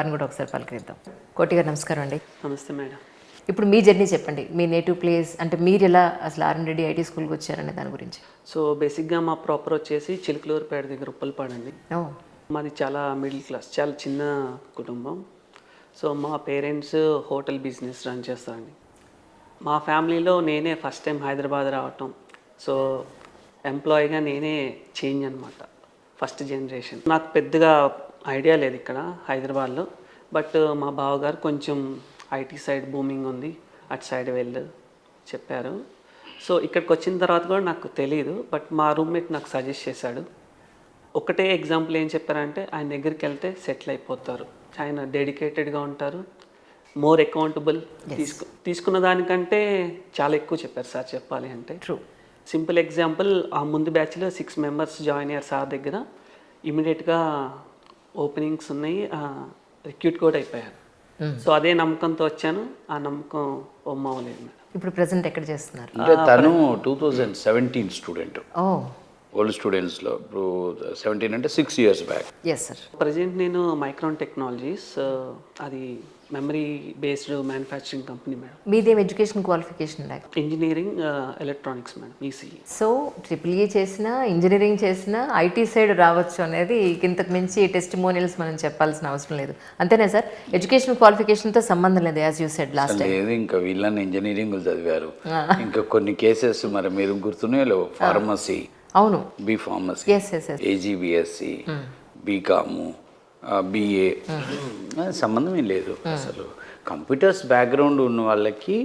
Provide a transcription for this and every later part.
అని కూడా ఒకసారి పలకరిద్దాం. కోటి గారు నమస్కారం అండి. నమస్తే మేడం. ఇప్పుడు మీ జర్నీ చెప్పండి. మీ నేటివ్ ప్లేస్ అంటే మీరు ఎలా అసలు ఆర్ఎన్ రెడ్డి ఐటీ స్కూల్కి వచ్చారనే దాని గురించి. సో బేసిక్గా మా ప్రాపర్ వచ్చేసి చిలుకలూరుపేట దగ్గర ఉప్పలపాడండి. ఓ మాది చాలా మిడిల్ క్లాస్, చాలా చిన్న కుటుంబం. సో మా పేరెంట్స్ హోటల్ బిజినెస్ రన్ చేస్తారండి. మా ఫ్యామిలీలో నేనే ఫస్ట్ టైం హైదరాబాద్ రావటం. సో ఎంప్లాయీగా నేనే చేంజ్ అనమాట, ఫస్ట్ జనరేషన్. నాకు పెద్దగా ఐడియా లేదు ఇక్కడ హైదరాబాద్లో. బట్ మా బావగారు కొంచెం ఐటీ సైడ్ బూమింగ్ ఉంది, అటు సైడ్ వెళ్ళు చెప్పారు. సో ఇక్కడికి వచ్చిన తర్వాత కూడా నాకు తెలియదు, బట్ మా రూమ్మేట్ నాకు సజెస్ట్ చేశాడు. ఒకటే ఎగ్జాంపుల్ ఏం చెప్పారంటే, ఆయన దగ్గరికి వెళ్తే సెటిల్ అయిపోతారు, ఆయన డెడికేటెడ్గా ఉంటారు, మోర్ అకౌంటబుల్. తీసుకున్న దానికంటే చాలా ఎక్కువ చెప్పారు సార్ చెప్పాలి అంటే. ట్రూ. సింపుల్ ఎగ్జాంపుల్, ఆ ముందు బ్యాచ్లో 6 మెంబర్స్ జాయిన్ అయ్యారు సార్ దగ్గర. ఇమీడియట్గా ఓపెనింగ్స్ ఉన్నాయి, రిక్రూట్ కూడా అయిపోయారు. సో అదే నమ్మకంతో వచ్చాను, ఆ నమ్మకం ఒమ్మవలేదు మేడం. ఇప్పుడు ప్రెసెంట్ ఎక్కడ చేస్తున్నారు? అంటే తను 2017 స్టూడెంట్. ఓ ఓల్డ్ స్టూడెంట్స్లో. ఇప్పుడు 17 అంటే 6 years back. Yes sir. Present నేను మైక్రాన్ టెక్నాలజీస్, అది memory based manufacturing company madam. మీదేం ఎడ్యుకేషన్ క్వాలిఫికేషన్ లేక? Engineering electronics madam, ECE. So triple చేసినా ఇంజనీరింగ్ చేసినా ఐటీ సైడ్ రావచ్చు అనేది ఇంతకు మించి టెస్టిమోనియల్స్ మనం చెప్పాల్సిన అవసరం లేదు, అంతేనా సార్? ఎడ్యుకేషన్ క్వాలిఫికేషన్తో సంబంధం లేదు, as you said last time. లేదు, ఇంకా వీళ్ళని ఇంజనీరింగ్ చదివారు. ఇంకా కొన్ని కేసెస్ మరి మీరు గుర్తున్నాయో, ఫార్మసీ, అవును, బి ఫార్మసీ, ఏజీబీఎస్సి, బీకాము, బిఏ, సంబంధం ఏం లేదు అసలు. కంప్యూటర్స్ బ్యాక్గ్రౌండ్ ఉన్న వాళ్ళకి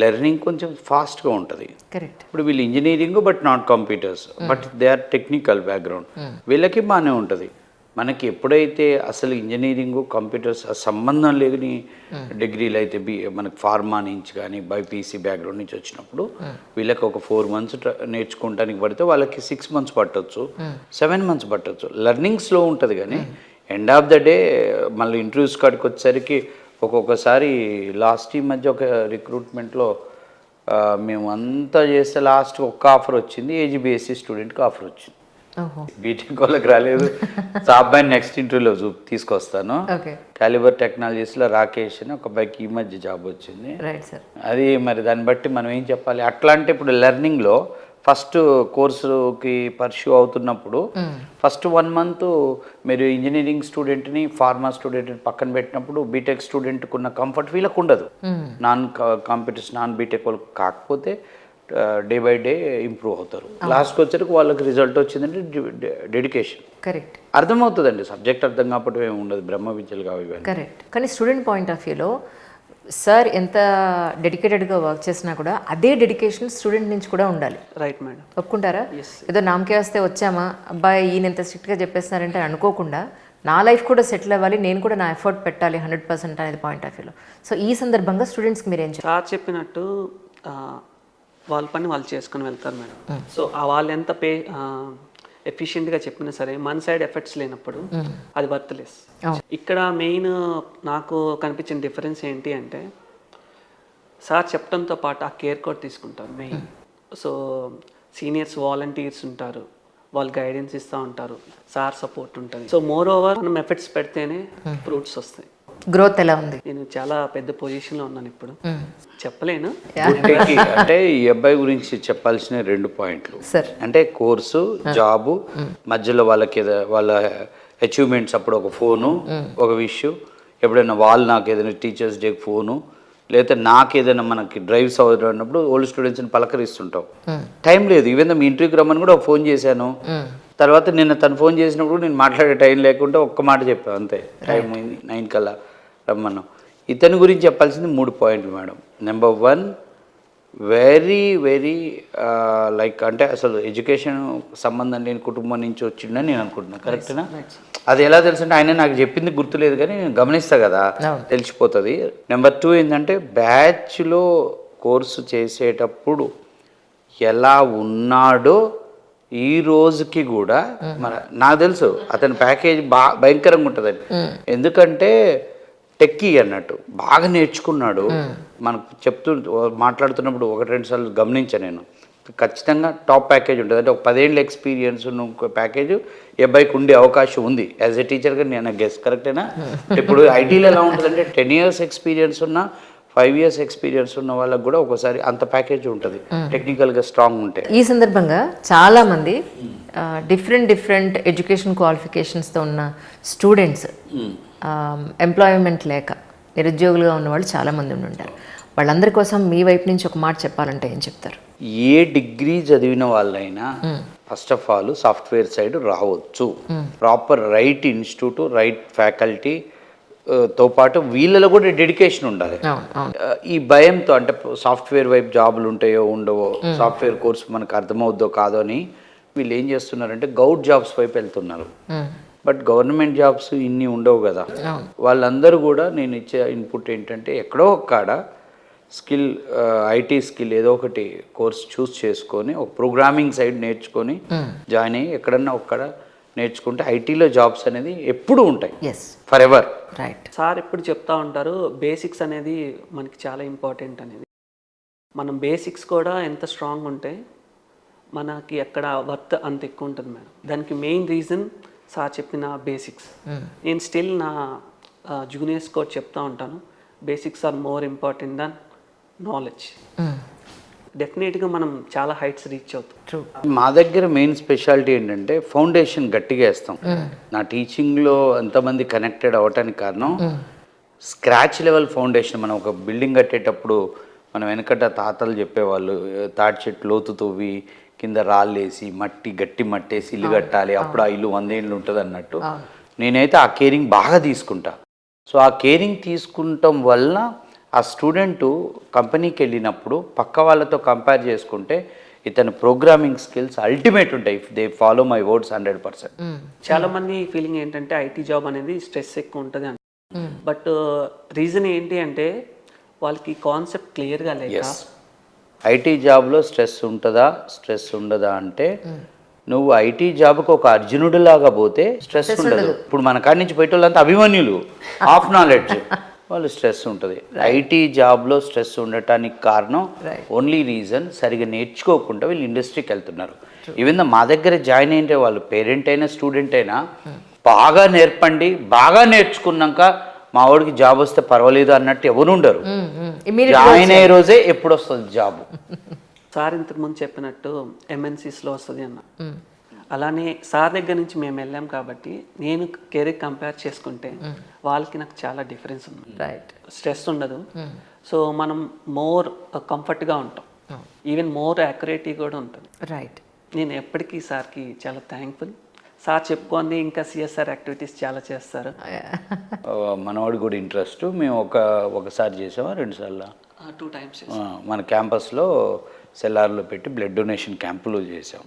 లెర్నింగ్ కొంచెం ఫాస్ట్గా ఉంటుంది. కరెక్ట్. ఇప్పుడు వీళ్ళు engineering but not computers, but they are technical background, వీళ్ళకి బాగానే ఉంటుంది. మనకి ఎప్పుడైతే అసలు ఇంజనీరింగ్ కంప్యూటర్స్ సంబంధం లేని డిగ్రీలు అయితే మనకి ఫార్మా నుంచి కానీ బైపీసీ బ్యాక్గ్రౌండ్ నుంచి వచ్చినప్పుడు వీళ్ళకి ఒక 4 months నేర్చుకోవడానికి పడితే వాళ్ళకి 6 months పట్టవచ్చు, 7 months పట్టవచ్చు. లెర్నింగ్ స్లో ఉంటుంది, కానీ ఎండ్ ఆఫ్ ద డే మళ్ళీ ఇంటర్వ్యూస్ కాడికి వచ్చేసరికి ఒక్కొక్కసారి లాస్ట్ ఈ మధ్య ఒక రిక్రూట్మెంట్లో మేము అంతా చేస్తే లాస్ట్ ఒక్క ఆఫర్ వచ్చింది, ఏజీబీఎస్సీ స్టూడెంట్కి ఆఫర్ వచ్చింది. బీటెక్ వాళ్ళకి రాలేదు. ఆ అబ్బాయిని నెక్స్ట్ ఇంటర్వ్యూలో తీసుకొస్తాను. క్యాలిబర్ టెక్నాలజీస్లో రాకేష్ అని ఒక అబ్బాయికి ఈ మధ్య జాబ్ వచ్చింది. అది మరి దాన్ని బట్టి మనం ఏం చెప్పాలి. అట్లా అంటే ఇప్పుడు లెర్నింగ్లో ఫస్ట్ కోర్సుకి పర్స్యూ అవుతున్నప్పుడు ఫస్ట్ 1 month మీరు ఇంజనీరింగ్ స్టూడెంట్ని ఫార్మా స్టూడెంట్ని పక్కన పెట్టినప్పుడు బీటెక్ స్టూడెంట్కి ఉన్న కంఫర్ట్ వీళ్ళకు ఉండదు, నాన్ కంప్యూటర్స్ నాన్ బీటెక్ వాళ్ళకి. కాకపోతే డే బై డే ఇంప్రూవ్ అవుతారు. లాస్ట్కి వచ్చరికి వాళ్ళకి రిజల్ట్ వచ్చిందంటే డెడికేషన్. కరెక్ట్. అర్థమవుతుందండి, సబ్జెక్ట్ అర్థం కాకపోతే ఏమి ఉండదు, బ్రహ్మ విద్యలు కావు. కరెక్ట్. కానీ స్టూడెంట్ పాయింట్ ఆఫ్ వ్యూలో సార్ ఎంత డెడికేటెడ్గా వర్క్ చేసినా కూడా అదే డెడికేషన్ స్టూడెంట్ నుంచి కూడా ఉండాలి. రైట్ మేడం, ఒప్పుకుంటారా? ఏదో నామకే వస్తే వచ్చామా అబ్బాయి ఈయన ఎంత స్ట్రిక్ట్గా చెప్పేస్తున్నారంటే అనుకోకుండా నా లైఫ్ కూడా సెటిల్ అవ్వాలి, నేను కూడా నా ఎఫర్ట్ పెట్టాలి 100% అనేది పాయింట్ ఆఫ్ వ్యూలో. సో ఈ సందర్భంగా స్టూడెంట్స్కి మీరు ఏం సార్ చెప్పినట్టు వాళ్ళ పని వాళ్ళు చేసుకొని వెళ్తారు మేడం. సో వాళ్ళు ఎంత ఎఫిషియెంట్గా చెప్పినా సరే మన సైడ్ ఎఫెక్ట్స్ లేనప్పుడు అది వర్త్లెస్. ఇక్కడ మెయిన్ నాకు కనిపించిన డిఫరెన్స్ ఏంటి అంటే, సార్ చెప్పడంతో పాటు ఆ కేర్ కూడా తీసుకుంటారు మెయిన్. సో సీనియర్స్ వాలంటీర్స్ ఉంటారు, వాళ్ళు గైడెన్స్ ఇస్తూ ఉంటారు, సార్ సపోర్ట్ ఉంటుంది. సో మోర్ ఓవర్ మనం ఎఫెక్ట్స్ పెడితేనే ఫ్రూట్స్ వస్తాయి. గ్రోత్ ఎలా ఉంది? నేను చాలా పెద్ద పొజిషన్లో ఉన్నాను ఇప్పుడు, చెప్పలేను. అంటే ఈ అబ్బాయి గురించి చెప్పాల్సిన 2 points. అంటే కోర్సు, జాబు, మధ్యలో వాళ్ళకి వాళ్ళ అచీవ్మెంట్స్ అప్పుడు ఒక ఫోను, ఒక విషయం, ఎప్పుడైనా వాళ్ళు నాకు ఏదైనా టీచర్స్ డేకి ఫోను, లేదా నాకు ఏదైనా మనకి డ్రైవ్స్ అవుతున్నప్పుడు ఓల్డ్ స్టూడెంట్స్ని పలకరిస్తుంటాం. టైం లేదు, ఈవెన్ మీ ఇంటర్వ్యూకి రమ్మని కూడా ఒక ఫోన్ చేశాను. తర్వాత నిన్న తను ఫోన్ చేసినప్పుడు నేను మాట్లాడే టైం లేకుండా ఒక్క మాట చెప్పాను అంతే, టైం 9 కల్లా రమ్మన్నాం. ఇతని గురించి చెప్పాల్సింది 3 points madam. Number 1, very very like అంటే అసలు ఎడ్యుకేషన్ సంబంధం లేని కుటుంబం నుంచి వచ్చిందని నేను అనుకుంటున్నాను. కరెక్టేనా? అది ఎలా తెలుసు అంటే ఆయన నాకు చెప్పింది గుర్తులేదు, కానీ నేను గమనిస్తా కదా, తెలిసిపోతుంది. నెంబర్ 2 ఏంటంటే బ్యాచ్లో కోర్సు చేసేటప్పుడు ఎలా ఉన్నాడో ఈ రోజుకి కూడా నాకు తెలుసు అతని ప్యాకేజ్ భయంకరంగా ఉంటుందని. ఎందుకంటే టెక్కీ అన్నట్టు బాగా నేర్చుకున్నాడు. మనకు మాట్లాడుతున్నప్పుడు 1-2 సార్లు గమనించాను నేను. ఖచ్చితంగా టాప్ ప్యాకేజ్ ఉంటుంది. అంటే ఒక 10 ఏళ్ళ ఎక్స్పీరియన్స్ ఉన్న ఒక ప్యాకేజ్ ఈ అబ్బాయికి ఉండే అవకాశం ఉంది యాజ్ ఎ టీచర్గా. నేను గెస్ కరెక్టేనా? ఇప్పుడు ఐటీలో ఎలా ఉంటుందంటే 10 years ఎక్స్పీరియన్స్ ఉన్న 5 years ఎక్స్పీరియన్స్ ఉన్న వాళ్ళకి కూడా ఒకసారి అంత ప్యాకేజ్ ఉంటుంది టెక్నికల్గా స్ట్రాంగ్ ఉంటే. ఈ సందర్భంగా చాలామంది డిఫరెంట్ ఎడ్యుకేషన్ క్వాలిఫికేషన్స్తో ఉన్న స్టూడెంట్స్ ఎంప్లాయ్మెంట్ లేక నిరుద్యోగులుగా ఉన్న వాళ్ళు చాలామంది ఉండి ఉంటారు. వాళ్ళందరి కోసం మీ వైపు నుంచి ఒక మాట చెప్పాలంటే ఏం చెప్తారు? ఏ డిగ్రీ చదివిన వాళ్ళైనా first of all software side రావచ్చు. Proper right institute, right faculty తో పాటు వీళ్ళలో కూడా డెడికేషన్ ఉండాలి. ఈ భయంతో అంటే సాఫ్ట్వేర్ వైపు జాబులు ఉంటాయో ఉండవో, సాఫ్ట్వేర్ కోర్స్ మనకు అర్థమవుద్దో కాదో అని వీళ్ళు ఏం చేస్తున్నారంటే గౌట్ జాబ్స్ వైపు వెళ్తున్నారు. బట్ గవర్నమెంట్ జాబ్స్ ఇన్ని ఉండవు కదా. వాళ్ళందరూ కూడా నేను ఇచ్చే ఇన్పుట్ ఏంటంటే ఎక్కడో ఒక్కడ స్కిల్, ఐటీ స్కిల్ ఏదో ఒకటి కోర్స్ చూస్ చేసుకొని ఒక ప్రోగ్రామింగ్ సైడ్ నేర్చుకొని జాయిన్ అయ్యి ఎక్కడన్నా ఒక్కడ నేర్చుకుంటే ఐటీలో జాబ్స్ అనేది ఎప్పుడు ఉంటాయి, ఫర్ ఎవర్. రైట్. సార్ ఎప్పుడు చెప్తా ఉంటారు బేసిక్స్ అనేది మనకి చాలా ఇంపార్టెంట్ అనేది. మనం బేసిక్స్ కూడా ఎంత స్ట్రాంగ్ ఉంటే మనకి ఎక్కడ వర్త్ అంత ఎక్కువ ఉంటుంది మేడం. దానికి మెయిన్ రీజన్ సార్ చెప్పిన బేసిక్స్. నేను స్టిల్ నా జూనియర్స్ కూడా చెప్తా ఉంటాను, basics are more important than knowledge. డెఫినెట్గా మనం చాలా హైట్స్ రీచ్ అవుతాం. మా దగ్గర మెయిన్ స్పెషాలిటీ ఏంటంటే ఫౌండేషన్ గట్టిగా వేస్తాం. నా టీచింగ్లో ఎంతమంది కనెక్టెడ్ అవ్వటానికి కారణం స్క్రాచ్ లెవెల్ ఫౌండేషన్. మనం ఒక బిల్డింగ్ కట్టేటప్పుడు మనం వెనకట తాతలు చెప్పేవాళ్ళు తాటి చెట్లు లోతు తవ్వి కింద రాళ్ళేసి గట్టి మట్టేసి ఇల్లు కట్టాలి, అప్పుడు ఆ ఇల్లు 100 ఏళ్ళు ఉంటుంది అన్నట్టు. నేనైతే ఆ కేరింగ్ బాగా తీసుకుంటా. సో ఆ కేరింగ్ తీసుకుంటాం వల్ల ఆ స్టూడెంటు కంపెనీకి వెళ్ళినప్పుడు పక్క వాళ్ళతో కంపేర్ చేసుకుంటే ఇతని ప్రోగ్రామింగ్ స్కిల్స్ అల్టిమేట్ ఉంటాయి if they follow my words 100%. చాలా మంది ఫీలింగ్ ఏంటంటే ఐటీ జాబ్ అనేది స్ట్రెస్ ఎక్కువ ఉంటుంది అంట. బట్ రీజన్ ఏంటి అంటే వాళ్ళకి కాన్సెప్ట్ క్లియర్గా లేక. ఐటీ జాబ్లో స్ట్రెస్ ఉంటుందా స్ట్రెస్ ఉండదా అంటే నువ్వు ఐటీ జాబ్కి ఒక అర్జునుడిలాగా పోతే స్ట్రెస్ ఉండదు. ఇప్పుడు మన కాడి నుంచి పోయే వాళ్ళంతా అభిమన్యులు, ఆఫ్ నాలెడ్జ్, వాళ్ళు స్ట్రెస్ ఉంటుంది. ఐటీ జాబ్లో స్ట్రెస్ ఉండటానికి కారణం ఓన్లీ రీజన్ సరిగా నేర్చుకోకుండా వీళ్ళు ఇండస్ట్రీకి వెళ్తున్నారు. ఈవెన్ మా దగ్గర జాయిన్ అయితే వాళ్ళు పేరెంట్ అయినా స్టూడెంట్ అయినా బాగా నేర్పండి, బాగా నేర్చుకున్నాక మా వాడికి జాబ్ వస్తే పర్వాలేదు అన్నట్టు ఎవరు ఉండరు. జాయిన్ అయ్యే రోజే ఎప్పుడు వస్తుంది జాబ్. సార్ ఇంతకుముందు చెప్పినట్టు ఎంఎన్సీస్లో వస్తుంది అన్న. అలానే సార్ దగ్గర నుంచి మేము వెళ్ళాం కాబట్టి నేను కెరీర్ కంపేర్ చేసుకుంటే వాళ్ళకి నాకు చాలా డిఫరెన్స్ ఉంది. రైట్. స్ట్రెస్ ఉండదు. సో మనం మోర్ కంఫర్ట్గా ఉంటాం. ఈవెన్ మోర్ యాక్యురేటీ కూడా ఉంటుంది. రైట్. నేను ఎప్పటికీ సార్కి చాలా థ్యాంక్ఫుల్. సార్ చెప్పుకోండి ఇంకా సిఎస్ఆర్ యాక్టివిటీస్ చాలా చేస్తారు. మనవాడు కూడా ఇంట్రెస్ట్. మేము ఒకసారి చేసామా 2 సార్లు 2 times మన క్యాంపస్లో సెల్లార్లో పెట్టి బ్లడ్ డొనేషన్ క్యాంపులు చేసాం.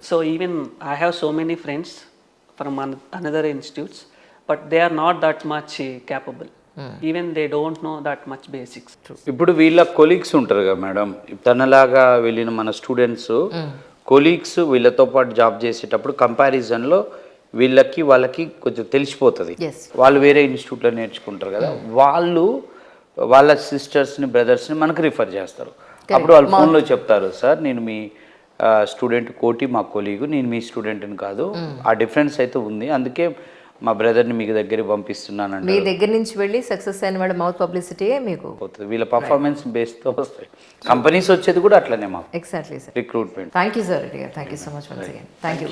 So even I have so many friends from another institutes but they are not that much capable. Even they don't know that much basics. ఇప్పుడు వీళ్ళ కొలీగ్స్ ఉంటారు కదా మేడం, తనలాగా వెళ్ళిన మన స్టూడెంట్స్ కొలీగ్స్ వీళ్ళతో పాటు జాబ్ చేసేటప్పుడు కంపారిజన్లో వాళ్ళకి కొంచెం తెలిసిపోతుంది. వాళ్ళు వేరే ఇన్స్టిట్యూట్లో నేర్చుకుంటారు కదా, వాళ్ళు వాళ్ళ సిస్టర్స్ని బ్రదర్స్ని మనకు రిఫర్ చేస్తారు. అప్పుడు వాళ్ళు ఫోన్లో చెప్తారు, సార్ నేను మీ స్టూడెంట్ కోటి మా కొలీగు, నేను మీ స్టూడెంట్ని కాదు, ఆ డిఫరెన్స్ అయితే ఉంది, అందుకే మా బ్రదర్ని మీకు దగ్గర పంపిస్తున్నానండి. మీ దగ్గర నుంచి వెళ్ళి సక్సెస్ అయిన వాళ్ళ మౌత్ పబ్లిసిటీయే మీకు పోతుంది. వీళ్ళ పర్ఫార్మెన్స్ బేస్తో వస్తాయి. కంపెనీస్ వచ్చేది కూడా అట్లనే మాకు. Exactly sir. Recruitment. Thank you sir. Thank you so much once again. Thank you.